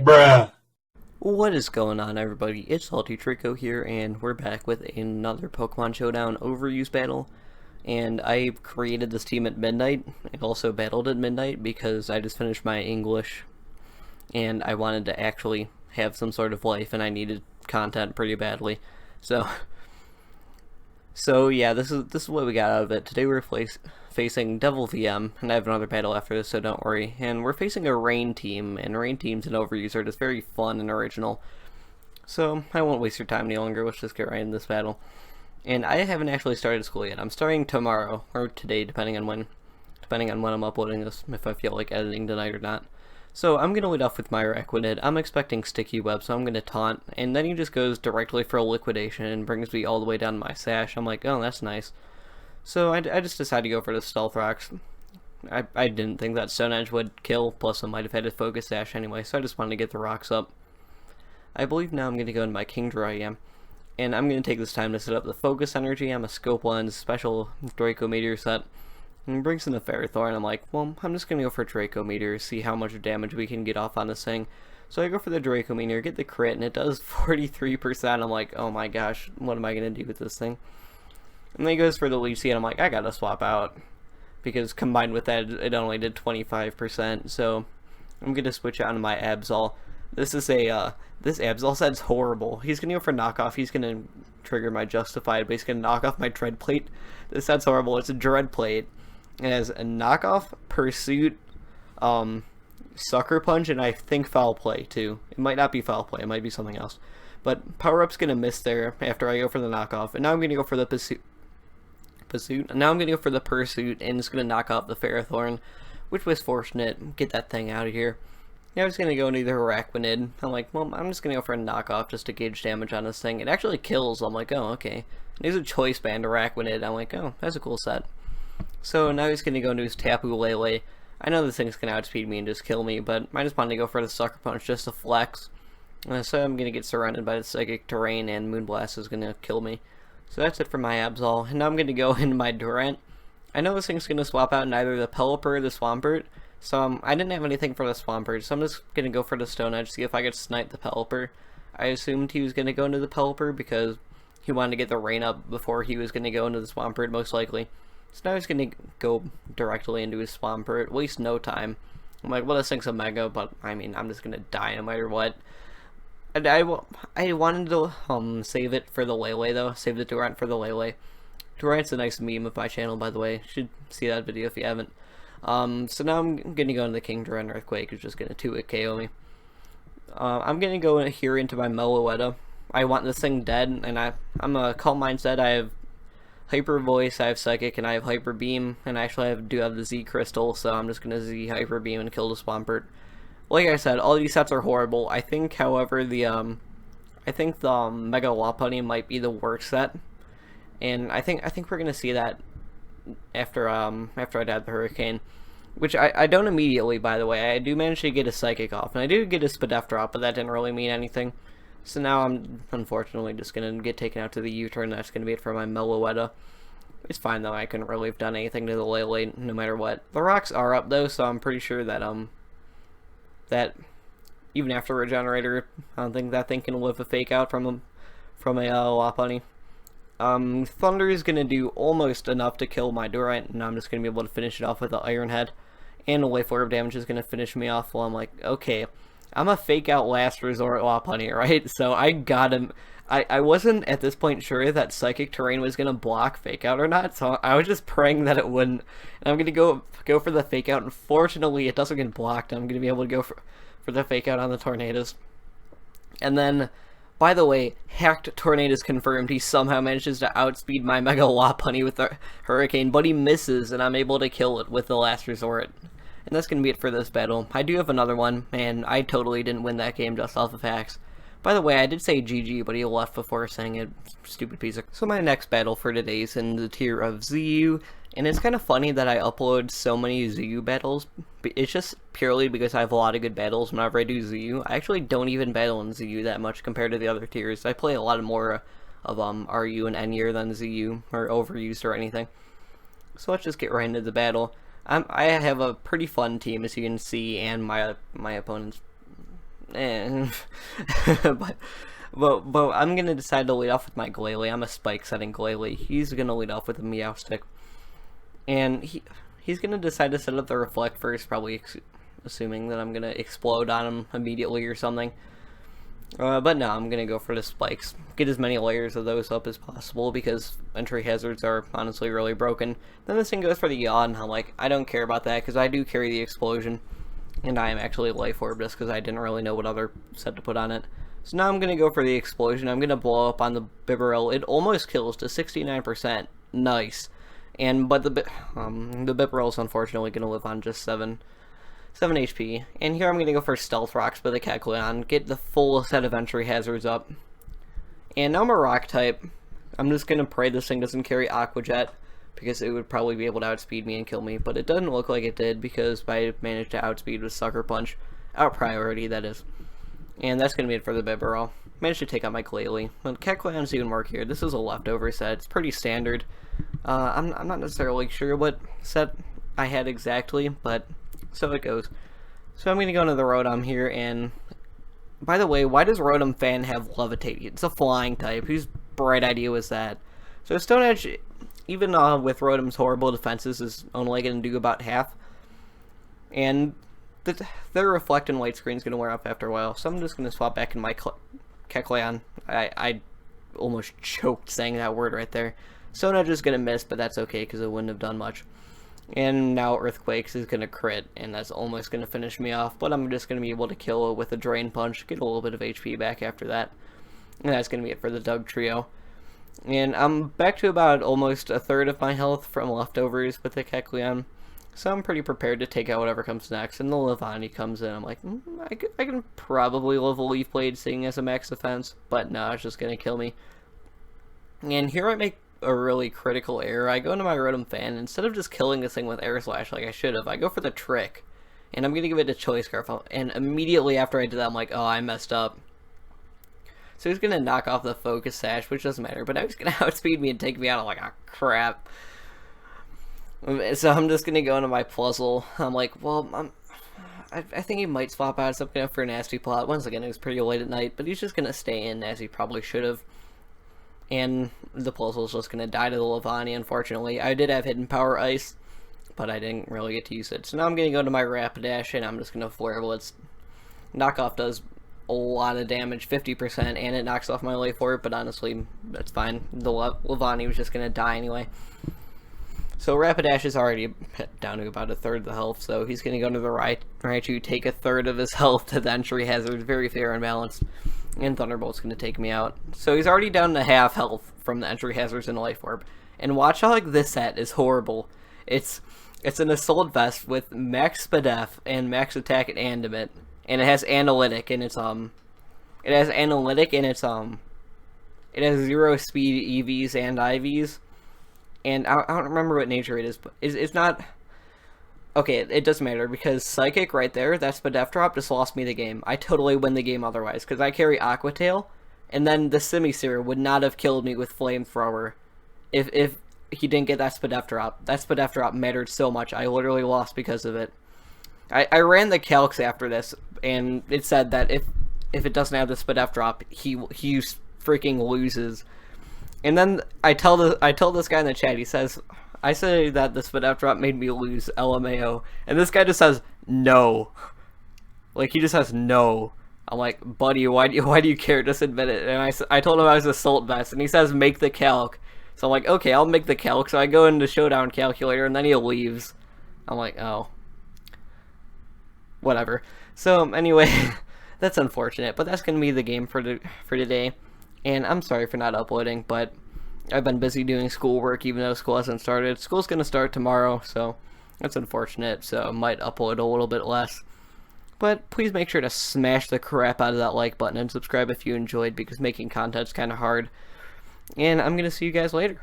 Bruh. What is going on, everybody? It's Salty Trico here, and we're back with another Pokemon Showdown overused battle. And I created this team at midnight, and also battled at midnight because I just finished my English, and I wanted to actually have some sort of life, and I needed content pretty badly. So, yeah, this is what we got out of it. Today we're facing Devil VM, and I have another battle after this, so don't worry. And we're facing a rain team, and rain teams and overuse are just very fun and original. So I won't waste your time any longer. Let's just get right into this battle. And I haven't actually started school yet. I'm starting tomorrow or today, depending on when I'm uploading this. If I feel like editing tonight or not. So I'm gonna lead off with my Araquanid. I'm expecting Sticky Web, so I'm gonna taunt, and then he just goes directly for a liquidation and brings me all the way down to my sash. I'm like, oh, that's nice. So I just decided to go for the Stealth Rocks. I didn't think that Stone Edge would kill, plus I might have had a Focus Sash anyway, so I just wanted to get the rocks up. I believe now I'm going to go into my Kingdra, and I'm going to take this time to set up the Focus Energy. I'm a Scope Lens, special Draco Meteor set, and brings in the Ferrothorn. I'm like, well, I'm just going to go for Draco Meteor, see how much damage we can get off on this thing. So I go for the Draco Meteor, get the crit, and it does 43%. I'm like, oh my gosh, what am I going to do with this thing? And then he goes for the Leech Seed, and I'm like, I gotta swap out. Because combined with that, it only did 25%, so I'm gonna switch out to my Absol. This is this Absol set's horrible. He's gonna go for knockoff, he's gonna trigger my Justified, but he's gonna knock off my Dread Plate. This set's horrible, it's a Dread Plate. It has a knockoff, Pursuit, Sucker Punch, and I think Foul Play, too. It might not be Foul Play, it might be something else. But Power Up's gonna miss there after I go for the knockoff, and now I'm gonna go for the Pursuit. Now I'm going to go for the Pursuit, and it's going to knock off the Ferrothorn, which was fortunate. Get that thing out of here. Now I was going to go into the Araquanid. I'm like, well, I'm just going to go for a knockoff just to gauge damage on this thing. It actually kills. I'm like, oh, okay. And he's a Choice Band Araquanid. I'm like, oh, that's a cool set. So now he's going to go into his Tapu Lele. I know this thing's going to outspeed me and just kill me, but I just wanted to go for the Sucker Punch just to flex. So I'm going to get surrounded by the Psychic Terrain, and Moonblast is going to kill me. So that's it for my Absol, and now I'm going to go into my Durant. I know this thing's going to swap out in either the Pelipper or the Swampert, so I didn't have anything for the Swampert, so I'm just going to go for the Stone Edge, see if I could snipe the Pelipper. I assumed he was going to go into the Pelipper because he wanted to get the rain up before he was going to go into the Swampert, most likely. So now he's going to go directly into his Swampert, waste no time. I'm like, well, this thing's a Mega, but I mean, I'm just going to die no matter what. I wanted to save it for the Lele though. Save the Durant for the Lele. Durant's a nice meme of my channel, by the way. You should see that video if you haven't. So now I'm gonna go into the King Durant Earthquake, who's just gonna 2-hit KO me. I'm gonna go here into my Meloetta. I want this thing dead, and I'm a Calm Mindset. I have Hyper Voice, I have Psychic, and I have Hyper Beam, and actually do have the Z Crystal, so I'm just gonna Z Hyper Beam and kill the Swampert. Like I said, all these sets are horrible. I think, however, the Mega Lopunny might be the worst set, and I think we're gonna see that after I add the Hurricane, which I don't immediately, by the way. I do manage to get a Psychic off, and I do get a spdef drop, but that didn't really mean anything. So now I'm unfortunately just gonna get taken out to the U-turn. That's gonna be it for my Meloetta. It's fine though. I couldn't really have done anything to the Lele, no matter what. The rocks are up though, so I'm pretty sure that that even after Regenerator, I don't think that thing can live a Fake Out from a Lopunny. Thunder is going to do almost enough to kill my Durant, and I'm just going to be able to finish it off with the Iron Head. And a Life Orb damage is going to finish me off. Well, I'm like, okay, I'm a Fake Out last resort Lopunny, right? So I got him. I wasn't at this point sure that Psychic Terrain was going to block Fake Out or not, so I was just praying that it wouldn't. And I'm going to go for the Fake Out. Unfortunately, it doesn't get blocked. I'm going to be able to go for the Fake Out on the Tornadoes. And then, by the way, hacked Tornadoes confirmed. He somehow manages to outspeed my Mega Lopunny with the Hurricane, but he misses, and I'm able to kill it with the Last Resort. And that's going to be it for this battle. I do have another one, and I totally didn't win that game just off of hacks. By the way, I did say GG, but he left before saying it. Stupid piece of... So my next battle for today is in the tier of ZU, and it's kind of funny that I upload so many ZU battles. It's just purely because I have a lot of good battles whenever I do ZU. I actually don't even battle in ZU that much compared to the other tiers. I play a lot more of RU and N-Year than ZU, or Overused or anything. So let's just get right into the battle. I have a pretty fun team, as you can see, and my opponent's And but but I'm gonna decide to lead off with my Glalie. I'm a spike setting Glalie. He's gonna lead off with a Meow Stick, and he's gonna decide to set up the Reflect first, probably assuming that I'm gonna explode on him immediately or something. But no, I'm gonna go for the spikes. Get as many layers of those up as possible because entry hazards are honestly really broken. Then this thing goes for the yaw, and I'm like, I don't care about that because I do carry the explosion, and I am actually life orb just because I didn't really know what other set to put on it. So now I'm gonna go for the explosion. I'm gonna blow up on the Bibarel. It almost kills to 69%. Nice. But the Bibarel is unfortunately gonna live on just 7 HP, and here I'm going to go for Stealth Rocks with a Kecleon, get the full set of entry hazards up. And now I'm a Rock type. I'm just going to pray this thing doesn't carry Aqua Jet, because it would probably be able to outspeed me and kill me, but it doesn't look like it did, because I managed to outspeed with Sucker Punch. Out priority, that is. And that's going to be it for the Bibarel. Managed to take out my Glalie. But Kecleon's even more here. This is a leftover set. It's pretty standard. I'm not necessarily sure what set I had exactly, but so it goes. So I'm going to go into the Rotom here, and by the way, why does Rotom Fan have Levitate? It's a flying type. Whose bright idea was that? So Stone Edge, even with Rotom's horrible defenses, is only going to do about half. And their Reflect and Light Screen is going to wear off after a while, so I'm just going to swap back in my Kecleon. I almost choked saying that word right there. Stone Edge is going to miss, but that's okay because it wouldn't have done much. And now Earthquakes is going to crit, and that's almost going to finish me off, but I'm just going to be able to kill it with a Drain Punch, get a little bit of HP back after that. And that's going to be it for the Doug trio. And I'm back to about almost a third of my health from leftovers with the Kecleon, so I'm pretty prepared to take out whatever comes next. And the Levani comes in, I'm like, I can probably live a Leaf Blade seeing as a max defense, but no, it's just going to kill me. And here I make a really critical error. I go into my Rotom Fan, and instead of just killing this thing with Air Slash like I should have, I go for the trick, and I'm gonna give it a Choice Scarf, and immediately after I did that, I'm like, oh, I messed up. So he's gonna knock off the Focus Sash, which doesn't matter, but now he's gonna outspeed me and take me out. I'm like, oh, crap. So I'm just gonna go into my Puzzle. I'm like, well, I think he might swap out something up for a Nasty Plot. Once again, it was pretty late at night, but he's just gonna stay in, as he probably should have. And the Puzzle's just going to die to the Levani, unfortunately. I did have Hidden Power Ice, but I didn't really get to use it. So now I'm going to go to my Rapidash, and I'm just going to Flare Blitz. Knockoff does a lot of damage, 50%, and it knocks off my Life Orb, but honestly, that's fine. The Levani was just going to die anyway. So Rapidash is already down to about a third of the health, so he's going to go to the Raichu, take a third of his health to the entry hazard. Very fair and balanced. And Thunderbolt's going to take me out. So he's already down to half health from the entry hazards and Life Orb. And Watchog, this set is horrible. It's an Assault Vest with max spdef and max attack and animate, and it has analytic, and it has 0 speed EVs and IVs. And I don't remember what nature it is, but it's not. Okay, it doesn't matter, because Psychic right there, that spdef drop just lost me the game. I totally win the game otherwise, because I carry Aqua Tail, and then the Simisear would not have killed me with Flamethrower if he didn't get that spdef drop. That spdef drop mattered so much, I literally lost because of it. I ran the calcs after this, and it said that if it doesn't have the spdef drop, he freaking loses. And then I tell this guy in the chat, he says, I say that the spdef drop made me lose, LMAO. And this guy just says, no. Like, he just says, no. I'm like, buddy, why do you care? Just admit it. And I told him I was Assault Vest, and he says, make the calc. So I'm like, okay, I'll make the calc. So I go into Showdown Calculator, and then he leaves. I'm like, oh. Whatever. So, anyway, that's unfortunate. But that's going to be the game for today. And I'm sorry for not uploading, but I've been busy doing schoolwork even though school hasn't started. School's going to start tomorrow, so that's unfortunate, so I might upload a little bit less. But please make sure to smash the crap out of that like button and subscribe if you enjoyed, because making content's kind of hard. And I'm going to see you guys later.